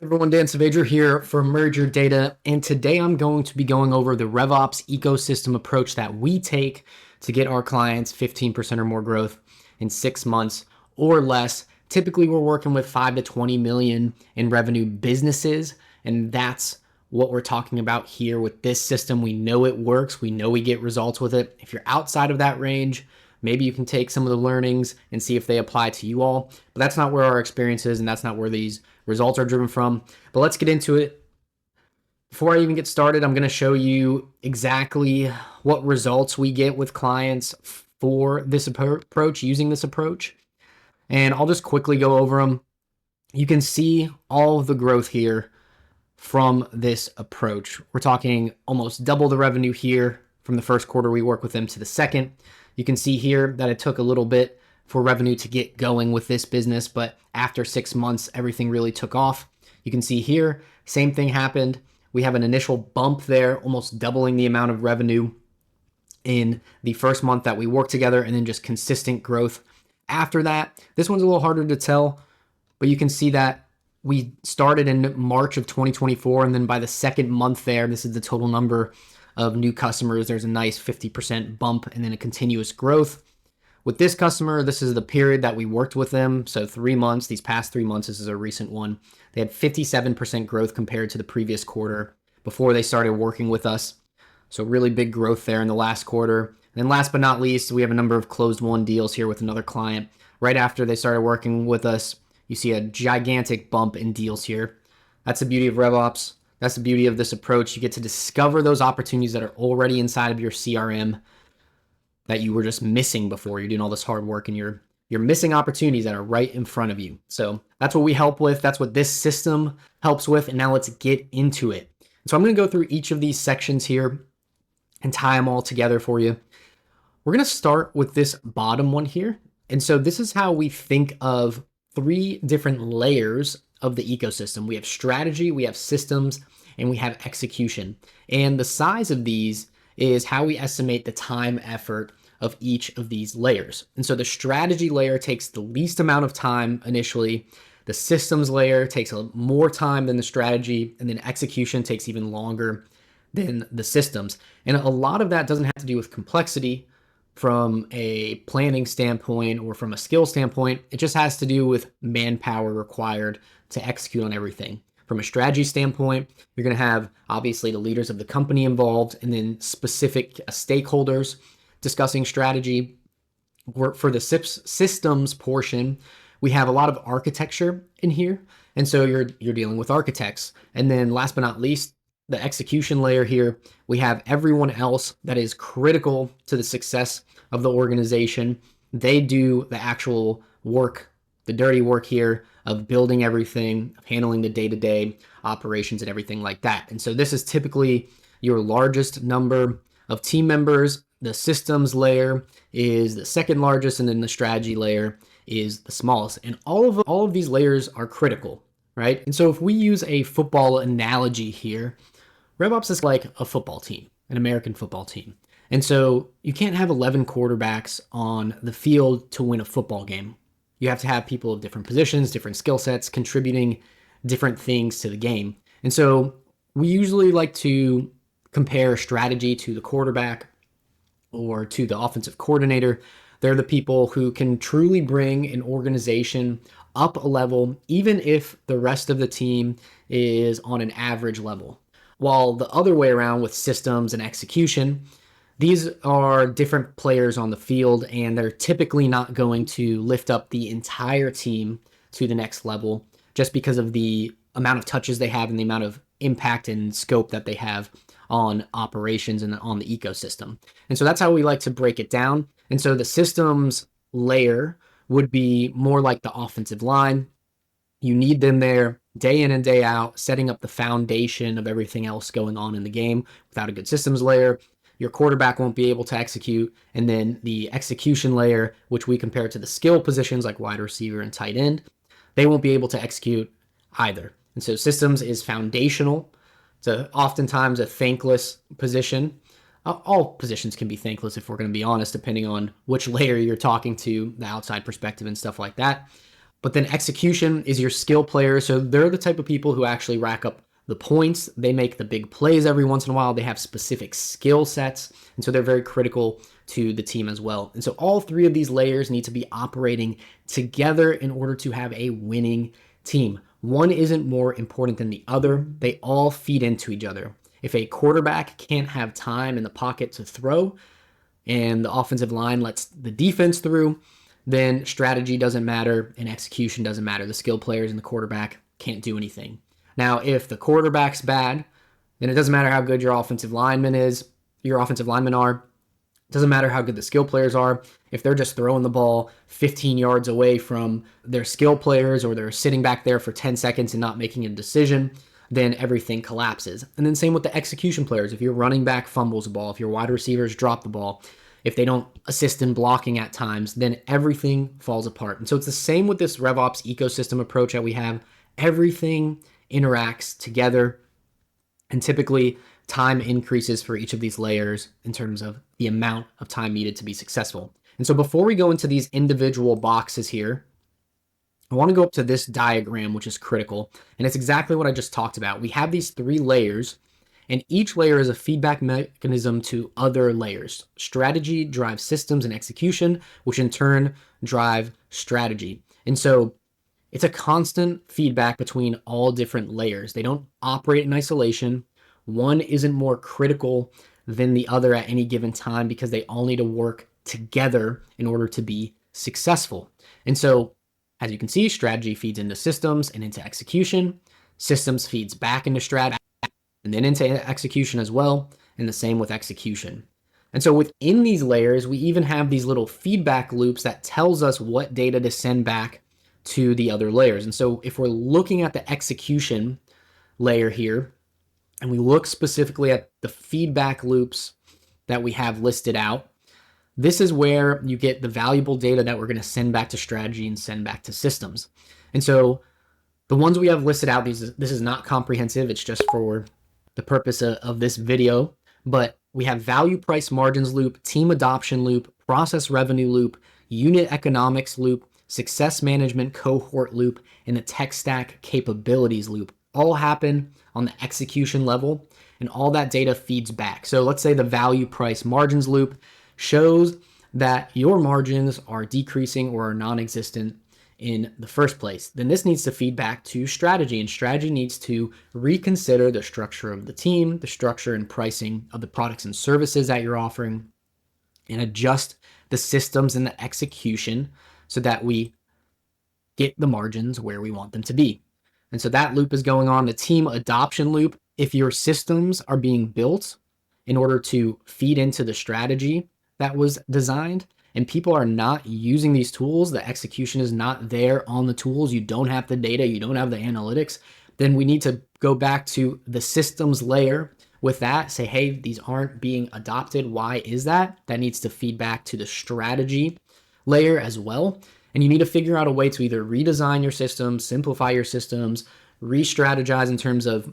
Everyone, Dan Saavedra here for MergeYourData, and today I'm going to be going over the Rev Ops ecosystem approach that we take to get our clients 15% or more growth in 6 months or less. Typically, we're working with 5 to 20 million in revenue businesses, and that's what we're talking about here with this system. We know it works. We know we get results with it. If you're outside of that range, maybe you can take some of the learnings and see if they apply to you all. But that's not where our experience is, and that's not where these results are driven from. But let's get into it. Before I even get started, I'm going to show you exactly what results we get with clients for this approach, using this approach. And I'll just quickly go over them. You can see all of the growth here from this approach. We're talking almost double the revenue here from the first quarter we work with them to the second. You can see here that it took a little bit for revenue to get going with this business, but after 6 months, everything really took off. You can see here, same thing happened. We have an initial bump there, almost doubling the amount of revenue in the first month that we worked together, and then just consistent growth after that. This one's a little harder to tell, but you can see that we started in March of 2024, and then by the second month there, this is the total number of new customers. There's a nice 50% bump and then a continuous growth. With this customer, this is the period that we worked with them. So 3 months, these past 3 months, this is a recent one. They had 57% growth compared to the previous quarter before they started working with us. So really big growth there in the last quarter. And then last but not least, we have a number of closed won deals here with another client. Right after they started working with us, you see a gigantic bump in deals here. That's the beauty of Rev Ops. That's the beauty of this approach. You get to discover those opportunities that are already inside of your CRM that you were just missing before. You're doing all this hard work and you're missing opportunities that are right in front of you. So that's what we help with. That's what this system helps with. And now let's get into it. So I'm going to go through each of these sections here and tie them all together for you. We're going to start with this bottom one here. And so this is how we think of 3 different layers of the ecosystem. We have strategy, we have systems, and we have execution. And the size of these is how we estimate the time effort of each of these layers. And so the strategy layer takes the least amount of time initially. The systems layer takes more time than the strategy, and then execution takes even longer than the systems. And a lot of that doesn't have to do with complexity from a planning standpoint or from a skill standpoint. It just has to do with manpower required to execute on everything. From a strategy standpoint, you're going to have obviously the leaders of the company involved and then specific stakeholders discussing strategy. For the systems portion, we have a lot of architecture in here. And so you're dealing with architects. And then last but not least, the execution layer here, we have everyone else that is critical to the success of the organization. They do the actual work, the dirty work here of building everything, of handling the day-to-day operations and everything like that. And so this is typically your largest number of team members. The systems layer is the second largest, and then the strategy layer is the smallest. And all of these layers are critical, right? And so if we use a football analogy here, Rev Ops is like a football team, an American football team. And so you can't have 11 quarterbacks on the field to win a football game. You have to have people of different positions, different skill sets, contributing different things to the game. And so we usually like to compare strategy to the quarterback or to the offensive coordinator. They're the people who can truly bring an organization up a level, even if the rest of the team is on an average level. While the other way around with systems and execution, these are different players on the field, and they're typically not going to lift up the entire team to the next level just because of the amount of touches they have and the amount of impact and scope that they have on operations and on the ecosystem. And so that's how we like to break it down. And so the systems layer would be more like the offensive line. You need them there day in and day out, setting up the foundation of everything else going on in the game. Without a good systems layer, your quarterback won't be able to execute. And then the execution layer, which we compare to the skill positions like wide receiver and tight end, they won't be able to execute either. And so systems is foundational. It's oftentimes a thankless position. All positions can be thankless if we're going to be honest, depending on which layer you're talking to, the outside perspective and stuff like that. But then execution is your skill players. So they're the type of people who actually rack up the points. They make the big plays every once in a while. They have specific skill sets. And so they're very critical to the team as well. And so all three of these layers need to be operating together in order to have a winning team. One isn't more important than the other. They all feed into each other. If a quarterback can't have time in the pocket to throw and the offensive line lets the defense through, then strategy doesn't matter and execution doesn't matter. The skill players and the quarterback can't do anything. Now, if the quarterback's bad, then it doesn't matter how good your offensive linemen are. It doesn't matter how good the skill players are. If they're just throwing the ball 15 yards away from their skill players, or they're sitting back there for 10 seconds and not making a decision, then everything collapses. And then same with the execution players. If your running back fumbles the ball, if your wide receivers drop the ball, if they don't assist in blocking at times, then everything falls apart. And so it's the same with this Rev Ops ecosystem approach that we have. Everything interacts together, and typically time increases for each of these layers in terms of the amount of time needed to be successful. And so before we go into these individual boxes here, I want to go up to this diagram, which is critical. And it's exactly what I just talked about. We have these three layers, and each layer is a feedback mechanism to other layers. Strategy drives systems and execution, which in turn drive strategy. And so it's a constant feedback between all different layers. They don't operate in isolation. One isn't more critical than the other at any given time because they all need to work together in order to be successful. And so, as you can see, strategy feeds into systems and into execution. Systems feeds back into strategy and then into execution as well, and the same with execution. And so within these layers, we even have these little feedback loops that tells us what data to send back to the other layers. And so if we're looking at the execution layer here, and we look specifically at the feedback loops that we have listed out, this is where you get the valuable data that we're going to send back to strategy and send back to systems. And so the ones we have listed out, this is not comprehensive. It's just for the purpose of this video. But we have value price margins loop, team adoption loop, process revenue loop, unit economics loop, success management cohort loop, and the tech stack capabilities loop. All happen on the execution level, and all that data feeds back. So let's say the value price margins loop shows that your margins are decreasing or are non-existent in the first place. Then this needs to feed back to strategy, and strategy needs to reconsider the structure of the team, the structure and pricing of the products and services that you're offering, and adjust the systems and the execution so that we get the margins where we want them to be. And so that loop is going on. The team adoption loop, if your systems are being built in order to feed into the strategy that was designed, and people are not using these tools, the execution is not there on the tools, you don't have the data, you don't have the analytics, then we need to go back to the systems layer with that, say, hey, these aren't being adopted. Why is that? That needs to feed back to the strategy layer as well. And you need to figure out a way to either redesign your systems, simplify your systems, re-strategize in terms of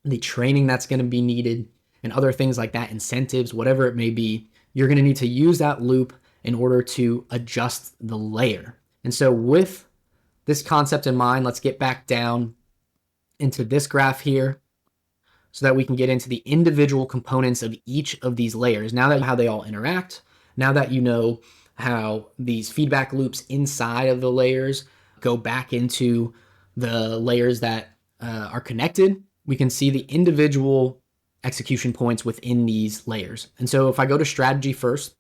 the training that's going to be needed and other things like that, incentives, whatever it may be. You're going to need to use that loop in order to adjust the layer. And so with this concept in mind, let's get back down into this graph here so that we can get into the individual components of each of these layers. Now that how they all interact, now that you know how these feedback loops inside of the layers go back into the layers that are connected, we can see the individual execution points within these layers. And so if I go to strategy first,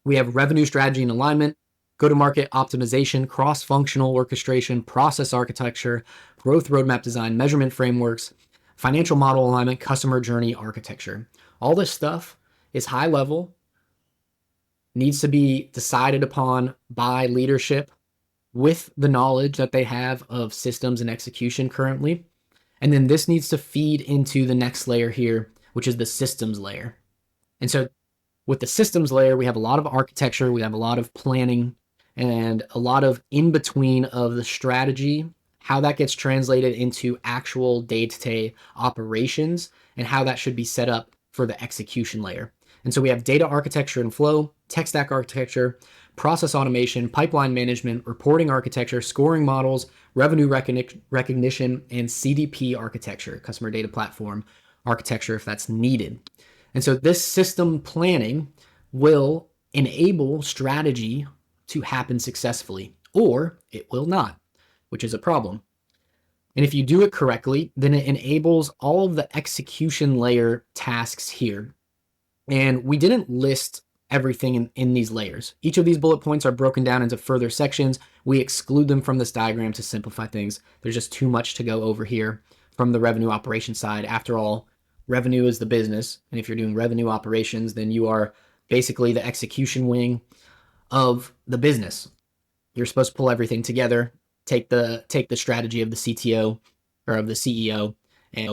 we have revenue strategy and alignment, go-to-market optimization, cross-functional orchestration, process architecture, growth roadmap design, measurement frameworks, financial model alignment, customer journey architecture. All this stuff is high level, needs to be decided upon by leadership with the knowledge that they have of systems and execution currently. And then this needs to feed into the next layer here, which is the systems layer. And so with the systems layer, we have a lot of architecture, we have a lot of planning, and a lot of in between of the strategy, how that gets translated into actual day-to-day operations, and how that should be set up for the execution layer. And so we have data architecture and flow, tech stack architecture, process automation, pipeline management, reporting architecture, scoring models, revenue recognition, and CDP architecture, customer data platform architecture, if that's needed. And so this system planning will enable strategy to happen successfully, or it will not, which is a problem. And if you do it correctly, then it enables all of the execution layer tasks here. And we didn't list everything in these layers. Each of these bullet points are broken down into further sections. We exclude them from this diagram to simplify things. There's just too much to go over here from the revenue operation side. After all, revenue is the business. And if you're doing revenue operations, then you are basically the execution wing of the business. You're supposed to pull everything together, take the strategy of the CTO or of the CEO and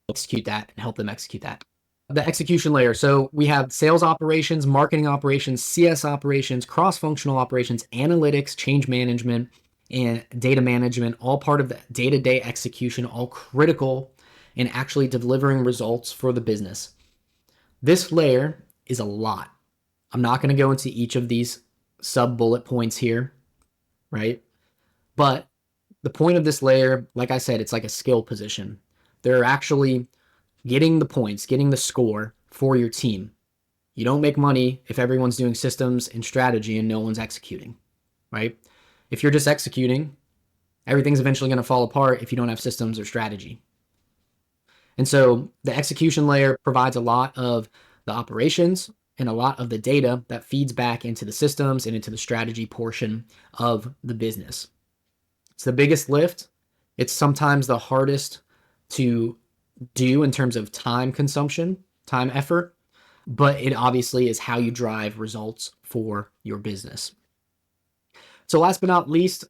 execute that and help them execute that. The execution layer. So we have sales operations, marketing operations, CS operations, cross-functional operations, analytics, change management, and data management, all part of the day-to-day execution, all critical in actually delivering results for the business. This layer is a lot. I'm not going to go into each of these sub-bullet points here, right? But the point of this layer, like I said, it's like a skill position. They're actually getting the points, getting the score for your team. You don't make money if everyone's doing systems and strategy and no one's executing, right? If you're just executing, everything's eventually going to fall apart if you don't have systems or strategy. And so the execution layer provides a lot of the operations and a lot of the data that feeds back into the systems and into the strategy portion of the business. It's the biggest lift. It's sometimes the hardest to do in terms of time consumption, time effort, but it obviously is how you drive results for your business. So last but not least,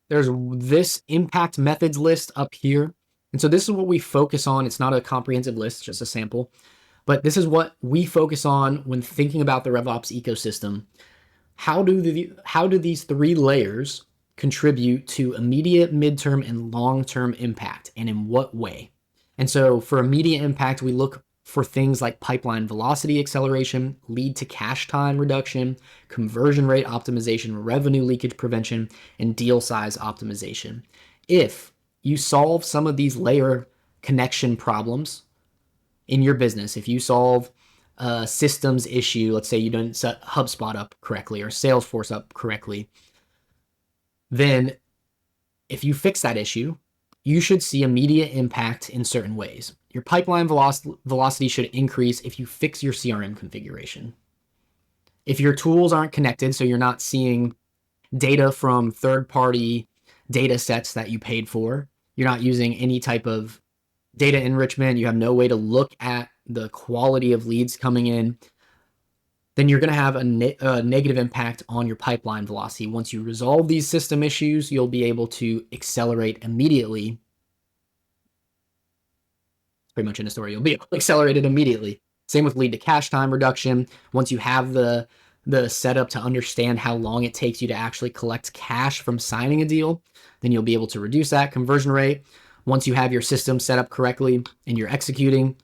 there's this impact methods list up here. And so this is what we focus on. It's not a comprehensive list, just a sample, but this is what we focus on when thinking about the Rev Ops ecosystem. How do these three layers contribute to immediate, midterm, and long-term impact, and in what way? And so for immediate impact, we look for things like pipeline velocity acceleration, lead to cash time reduction, conversion rate optimization, revenue leakage prevention, and deal size optimization. If you solve some of these layer connection problems in your business, if you solve a systems issue, let's say you didn't set HubSpot up correctly or Salesforce up correctly, then if you fix that issue, you should see immediate impact in certain ways. Your pipeline velocity should increase if you fix your CRM configuration. If your tools aren't connected, so you're not seeing data from third-party data sets that you paid for, you're not using any type of data enrichment, you have no way to look at the quality of leads coming in, then you're going to have a negative impact on your pipeline velocity. Once you resolve these system issues, you'll be able to accelerate immediately. Pretty much in the story, you'll be able to accelerate it immediately. Same with lead to cash time reduction. Once you have the setup to understand how long it takes you to actually collect cash from signing a deal, then you'll be able to reduce that conversion rate. Once you have your system set up correctly and you're executing,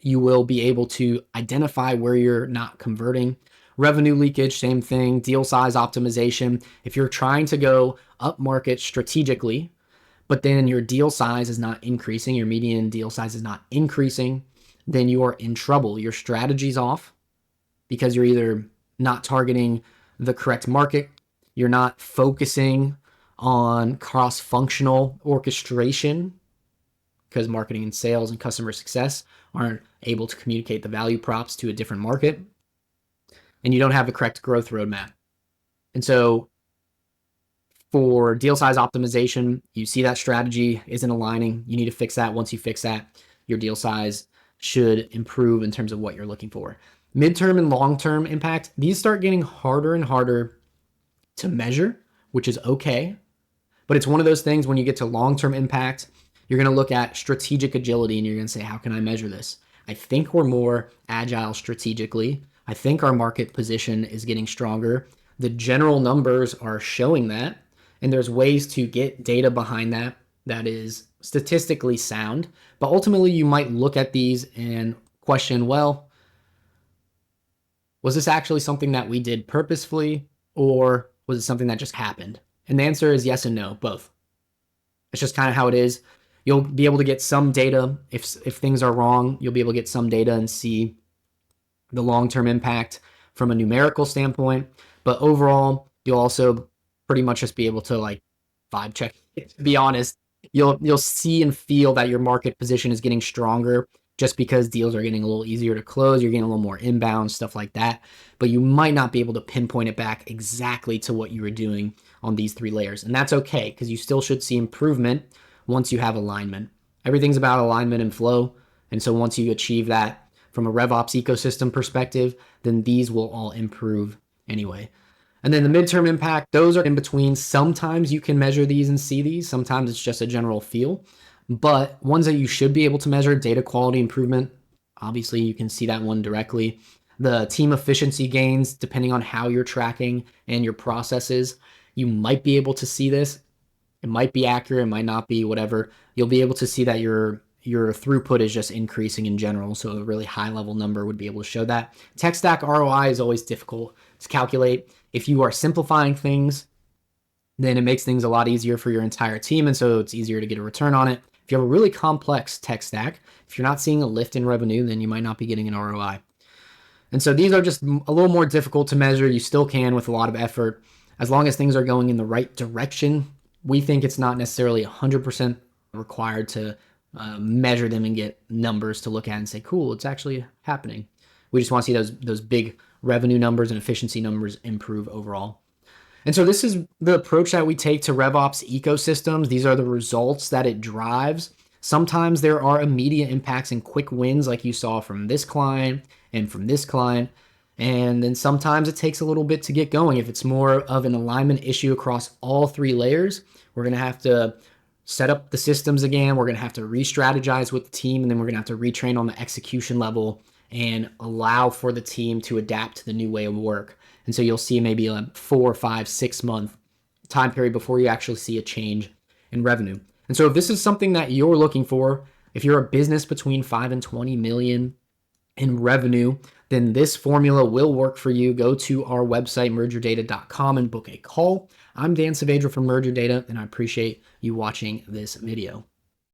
you will be able to identify where you're not converting. Revenue leakage, same thing. Deal size optimization. If you're trying to go up market strategically, but then your deal size is not increasing, your median deal size is not increasing, then you are in trouble. Your strategy's off because you're either not targeting the correct market, you're not focusing on cross-functional orchestration because marketing and sales and customer success aren't able to communicate the value props to a different market, and you don't have the correct growth roadmap. And so for deal size optimization, you see that strategy isn't aligning. You need to fix that. Once you fix that, your deal size should improve in terms of what you're looking for. Midterm and long-term impact, these start getting harder and harder to measure, which is okay. But it's one of those things when you get to long-term impact, you're going to look at strategic agility and you're going to say, how can I measure this? I think we're more agile strategically. I think our market position is getting stronger. The general numbers are showing that. And there's ways to get data behind that is statistically sound. But ultimately, you might look at these and question, well, was this actually something that we did purposefully? or was it something that just happened? And the answer is yes and no, both. It's just kind of how it is. You'll be able to get some data. If things are wrong, you'll be able to get some data and see the long-term impact from a numerical standpoint. But overall, you'll also pretty much just be able to like vibe check. To be honest, you'll see and feel that your market position is getting stronger just because deals are getting a little easier to close. You're getting a little more inbound, stuff like that. But you might not be able to pinpoint it back exactly to what you were doing on these 3 layers. And that's okay, because you still should see improvement once you have alignment. Everything's about alignment and flow. And so once you achieve that from a Rev Ops ecosystem perspective, then these will all improve anyway. And then the midterm impact, those are in between. Sometimes you can measure these and see these. Sometimes it's just a general feel. But ones that you should be able to measure, data quality improvement, obviously you can see that one directly. The team efficiency gains, depending on how you're tracking and your processes, you might be able to see this. It might be accurate, it might not be, whatever. You'll be able to see that your throughput is just increasing in general. So a really high level number would be able to show that. Tech stack ROI is always difficult to calculate. If you are simplifying things, then it makes things a lot easier for your entire team. And so it's easier to get a return on it. If you have a really complex tech stack, if you're not seeing a lift in revenue, then you might not be getting an ROI. And so these are just a little more difficult to measure. You still can with a lot of effort. As long as things are going in the right direction, we think it's not necessarily 100% required to measure them and get numbers to look at and say, cool, it's actually happening. We just want to see those big revenue numbers and efficiency numbers improve overall. And so this is the approach that we take to Rev Ops ecosystems. These are the results that it drives. Sometimes there are immediate impacts and quick wins like you saw from this client and from this client. And then sometimes it takes a little bit to get going. If it's more of an alignment issue across all 3 layers, we're going to have to set up the systems again. We're going to have to re-strategize with the team, and then we're going to have to retrain on the execution level and allow for the team to adapt to the new way of work. And so you'll see maybe a 4, 5, 6 month time period before you actually see a change in revenue. And so if this is something that you're looking for, if you're a business between 5 and 20 million in revenue, then this formula will work for you. Go to our website, MergeYourData.com, and book a call. I'm Dan Saavedra from MergeYourData, and I appreciate you watching this video.